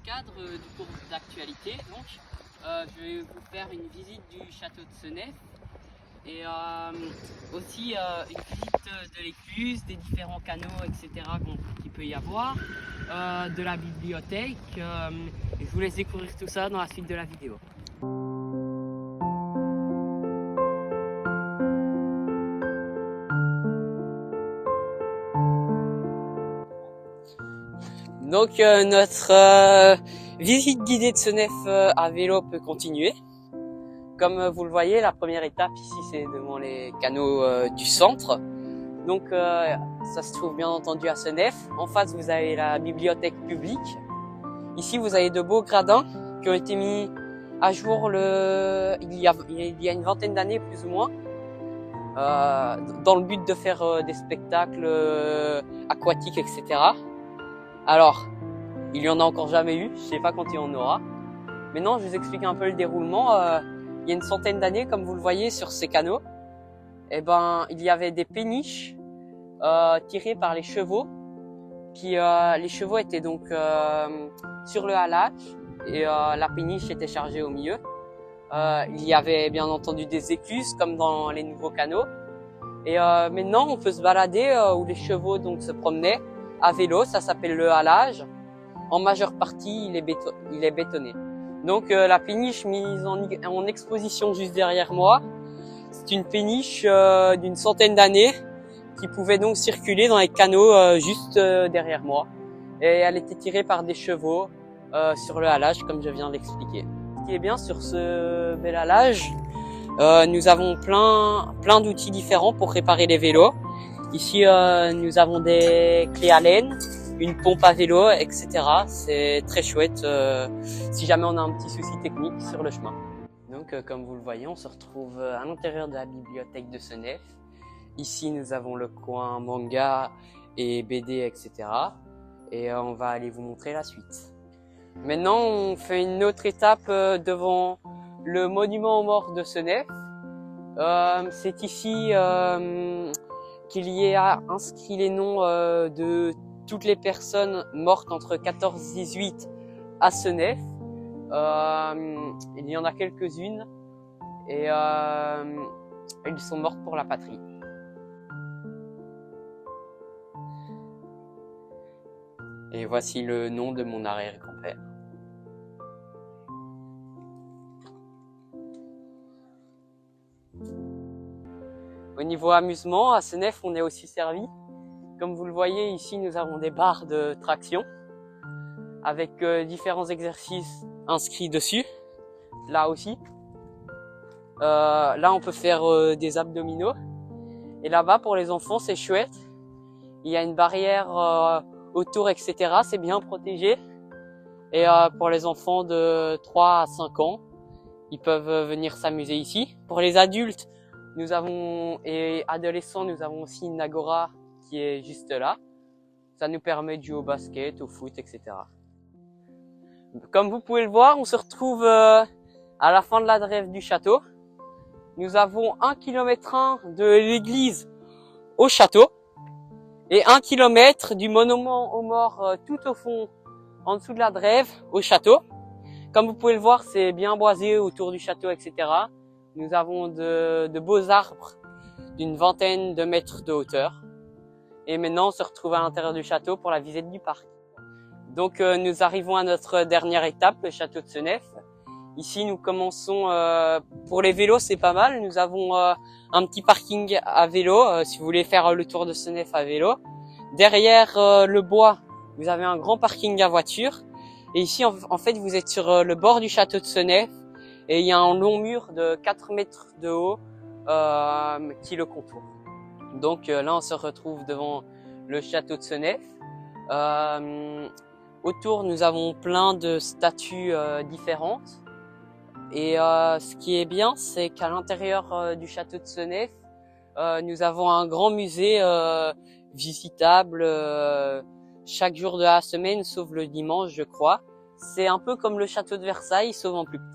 cadre du cours d'actualité, donc, je vais vous faire une visite du château de Senef et aussi une visite de l'écluse, des différents canaux, etc. qu'il peut y avoir, de la bibliothèque. Et je vous laisse découvrir tout ça dans la suite de la vidéo. Donc notre visite guidée de Senef à vélo peut continuer. Comme vous le voyez, la première étape ici c'est devant les canaux du centre. Donc ça se trouve bien entendu à Senef. En face vous avez la bibliothèque publique. Ici vous avez de beaux gradins qui ont été mis à jour il y a une vingtaine d'années plus ou moins. Dans le but de faire des spectacles aquatiques, etc. Alors, il y en a encore jamais eu, je sais pas quand il y en aura. Maintenant, je vous explique un peu le déroulement. Il y a une centaine d'années, comme vous le voyez sur ces canaux, il y avait des péniches tirées par les chevaux. Puis les chevaux étaient donc sur le halage et la péniche était chargée au milieu. Il y avait bien entendu des écluses comme dans les nouveaux canaux. Et maintenant, on peut se balader où les chevaux donc se promenaient à vélo. Ça s'appelle le halage. En majeure partie, il est bétonné. Donc la péniche mise en exposition juste derrière moi, c'est une péniche d'une centaine d'années qui pouvait donc circuler dans les canaux juste derrière moi. Et elle était tirée par des chevaux sur le halage, comme je viens d'expliquer. Ce qui est bien sur ce bel halage, nous avons plein d'outils différents pour réparer les vélos. Ici, nous avons des clés à laine, une pompe à vélo, etc. C'est très chouette si jamais on a un petit souci technique sur le chemin. Donc, comme vous le voyez, on se retrouve à l'intérieur de la bibliothèque de Senef. Ici, nous avons le coin manga et BD, etc. Et on va aller vous montrer la suite. Maintenant, on fait une autre étape devant le monument aux morts de Senef. C'est ici qu'il y a inscrit les noms de toutes les personnes mortes entre 14-18 à Senef. Il y en a quelques-unes et ils sont morts pour la patrie. Et voici le nom de mon arrière-grand-père. Au niveau amusement, à Senef, on est aussi servi. Comme vous le voyez, ici, nous avons des barres de traction avec différents exercices inscrits dessus. Là aussi. Là, on peut faire des abdominaux. Et là-bas, pour les enfants, c'est chouette. Il y a une barrière autour, etc. C'est bien protégé. Et pour les enfants de 3 à 5 ans, ils peuvent venir s'amuser ici. Pour les adultes, et adolescents, nous avons aussi une agora qui est juste là. Ça nous permet de jouer au basket, au foot, etc. Comme vous pouvez le voir, on se retrouve à la fin de la drève du château. Nous avons 1,1 km de l'église au château et 1 km du monument aux morts tout au fond, en dessous de la drève, au château. Comme vous pouvez le voir, c'est bien boisé autour du château, etc. Nous avons de beaux arbres d'une vingtaine de mètres de hauteur. Et maintenant, on se retrouve à l'intérieur du château pour la visite du parc. Donc, nous arrivons à notre dernière étape, le château de Senef. Ici, nous commençons, pour les vélos, c'est pas mal. Nous avons un petit parking à vélo, si vous voulez faire le tour de Senef à vélo. Derrière le bois, vous avez un grand parking à voiture. Et ici, en fait, vous êtes sur le bord du château de Senef. Et il y a un long mur de 4 mètres de haut qui le contourne. Donc là, on se retrouve devant le château de Senef. Autour, nous avons plein de statues différentes. Et ce qui est bien, c'est qu'à l'intérieur du château de Senef, nous avons un grand musée visitable chaque jour de la semaine, sauf le dimanche, je crois. C'est un peu comme le château de Versailles, sauf en plus petit.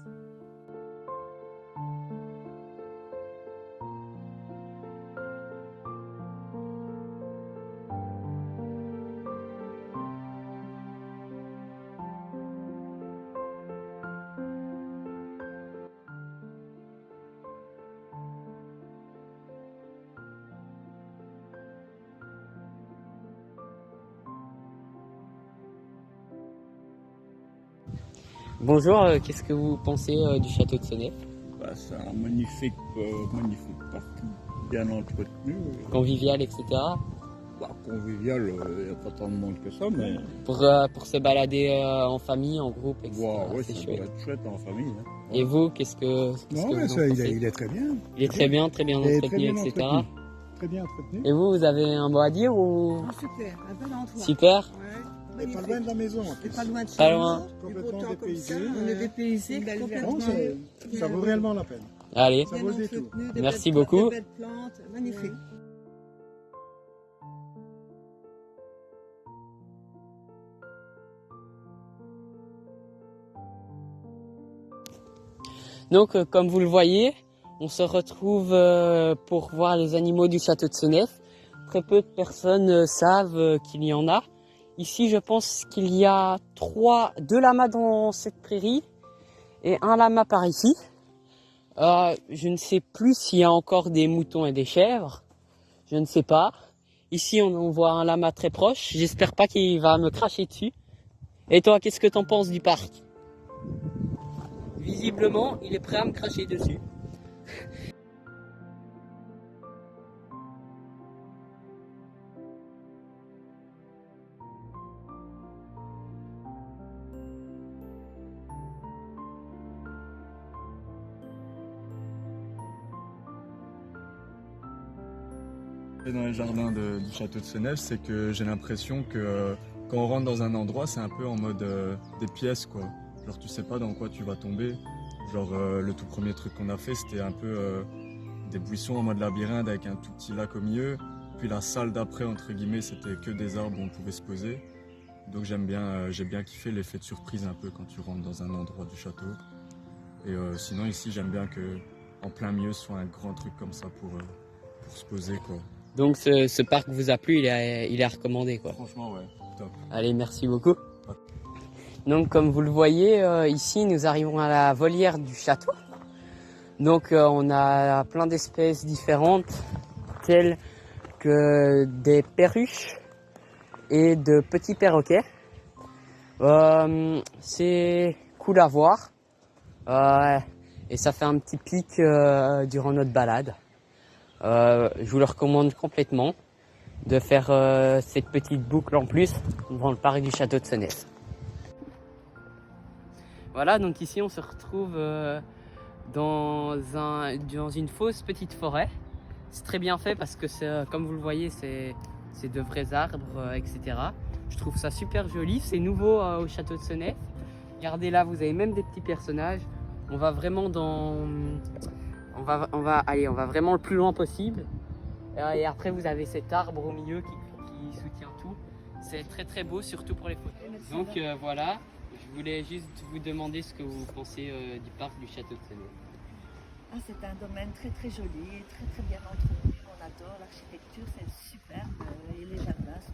Bonjour, qu'est-ce que vous pensez du château de Senef? Bah, c'est un magnifique, magnifique parc, bien entretenu. Convivial, etc. Bah, convivial, il n'y a pas tant de monde que ça, mais Pour se balader en famille, en groupe, etc. ouais, C'est ça chouette. doit être chouette en famille. Hein. Et vous, qu'est-ce que Non, vous mais en ça, pensez? il est très bien. Il est très bien entretenu, etc. Très bien entretenu. Et vous avez un mot à dire ou? Ah, super, un bon endroit. Super, Ouais, Et pas loin de la maison. En Et plus. pas loin de Pas chez loin. nous. Complètement Du beau temps comme dépaysé. ça, on est dépaysé Non, complètement. ça vaut réellement la peine. allez, Ça vaut le détour. entretenu, des Merci belles beaucoup. Des belles plantes, magnifique. donc comme vous le voyez, on se retrouve pour voir les animaux du château de Senef. Très peu de personnes savent qu'il y en a. Ici, je pense qu'il y a deux lamas dans cette prairie et un lama par ici. Je ne sais plus s'il y a encore des moutons et des chèvres. Je ne sais pas. Ici, on voit un lama très proche. J'espère pas qu'il va me cracher dessus. Et toi, qu'est-ce que t'en penses du parc? Visiblement, il est prêt à me cracher dessus. Dans les jardins du château de Senef, c'est que j'ai l'impression que quand on rentre dans un endroit, c'est un peu en mode des pièces quoi. Genre tu sais pas dans quoi tu vas tomber. Genre le tout premier truc qu'on a fait, c'était un peu des buissons en mode labyrinthe avec un tout petit lac au milieu. Puis la salle d'après entre guillemets, c'était que des arbres où on pouvait se poser. Donc j'aime bien, j'ai bien kiffé l'effet de surprise un peu quand tu rentres dans un endroit du château. Et sinon ici, j'aime bien que en plein milieu soit un grand truc comme ça pour se poser quoi. Donc ce parc vous a plu, il est recommandé quoi. Franchement, ouais, top. Allez, merci beaucoup. Donc comme vous le voyez, ici nous arrivons à la volière du château. Donc on a plein d'espèces différentes, telles que des perruches et de petits perroquets. C'est cool à voir et ça fait un petit pic durant notre balade. Je vous le recommande complètement de faire cette petite boucle en plus dans le parc du château de Senef. Voilà, donc ici on se retrouve dans une fausse petite forêt. C'est très bien fait parce que comme vous le voyez, c'est de vrais arbres, etc. Je trouve ça super joli, c'est nouveau au château de Senef. Regardez là, vous avez même des petits personnages. On va vraiment on va vraiment le plus loin possible. Et après, vous avez cet arbre au milieu qui soutient tout. C'est très très beau, surtout pour les photos. Donc voilà, je voulais juste vous demander ce que vous pensez du parc du château de Senef. Ah, c'est un domaine très très joli, très très bien entretenu. On adore l'architecture, c'est superbe et les jardins sont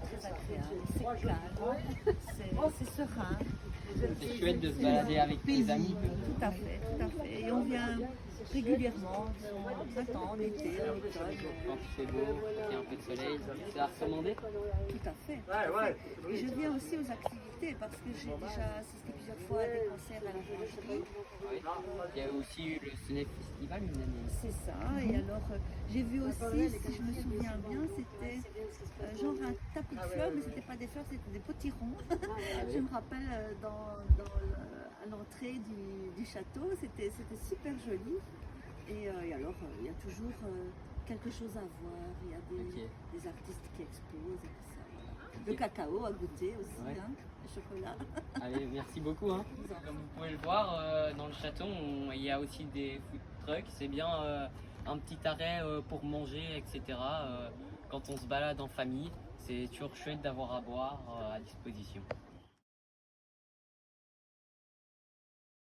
très agréables. C'est calme, c'est serein. C'est chouette de se balader avec tes amis. Tout à fait, tout à fait. Et on vient régulièrement, au printemps, en été, en automne. Quand il fait beau, qu'il y a un peu de soleil, c'est à recommander. Tout à fait. Tout à fait. Et je viens aussi aux activités parce que j'ai déjà assisté plusieurs fois à des concerts à la boulangerie. Oui. Il y a aussi eu le Senef Festival une année. C'est ça. Et alors, j'ai vu aussi, si je me souviens bien, c'était genre un tapis de fleurs, mais c'était pas des fleurs, c'était des potirons. Je me rappelle à l'entrée du château, c'était super joli. Et alors, il y a toujours quelque chose à voir. Il y a des artistes qui exposent et tout ça. Voilà. Le cacao à goûter aussi, Ouais. hein, le chocolat. Allez, merci beaucoup. Hein. Comme vous pouvez le voir, dans le château, il y a aussi des food trucks. C'est bien un petit arrêt pour manger, etc. Quand on se balade en famille, c'est toujours chouette d'avoir à boire à disposition.